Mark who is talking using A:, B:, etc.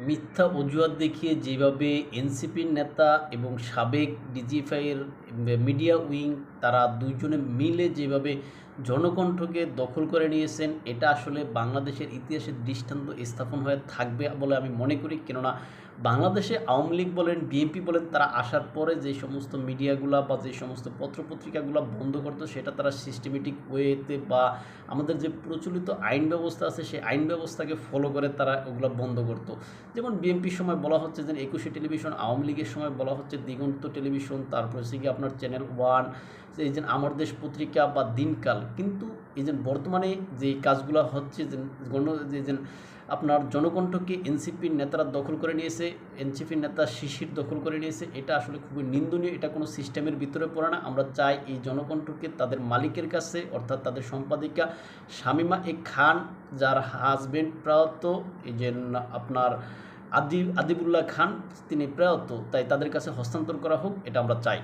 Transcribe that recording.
A: মিথ্যা অজুহাত দেখিয়ে যেভাবে এনসিপির নেতা এবং সাবেক ডিজিএফআইয়ের মিডিয়া উইং তারা দুইজনে মিলে যেভাবে জনকণ্ঠকে দখল করে নিয়েছেন, এটা আসলে বাংলাদেশের ইতিহাসে দৃষ্টান্ত স্থাপন হয়ে থাকবে বলে আমি মনে করি। কেননা বাংলাদেশে আওয়ামী লীগ বলেন, বিএনপি বলেন, তারা আসার পরে যে সমস্ত মিডিয়াগুলো বা যে সমস্ত পত্রপত্রিকাগুলো বন্ধ করতো, সেটা তারা সিস্টেমেটিক ওয়েতে বা আমাদের যে প্রচলিত আইন ব্যবস্থা আছে সেই আইন ব্যবস্থাকে ফলো করে তারা ওগুলো বন্ধ করতো। যেমন বিএনপির সময় বলা হচ্ছে যে 21শে টেলিভিশন, আওয়ামী লীগের সময় বলা হচ্ছে দিগন্ত টেলিভিশন, তারপর হচ্ছে কি আপনার চ্যানেল ওয়ান, এই যে আমার দেশ পত্রিকা বা দিনকাল। কিন্তু এই যে বর্তমানে যে কাজগুলো হচ্ছে যে আপনার জনকণ্ঠকে এনসিপির নেতারা দখল করে নিয়েছে, এনসিপির নেতা শিশির দখল করে নিয়েছে, এটা আসলে খুবই নিন্দনীয়। এটা কোনো সিস্টেমের ভিতরে পড়ে না। আমরা চাই এই জনকণ্ঠকে তাদের মালিকের কাছে, অর্থাৎ তাদের সম্পাদিকা শামীমা এ খান, যার হাজবেন্ড প্রয়াত এই যে আপনার আদিবুল্লাহ খান, তিনি প্রয়াত, তাই তাদের কাছে হস্তান্তর করা হোক, এটা আমরা চাই।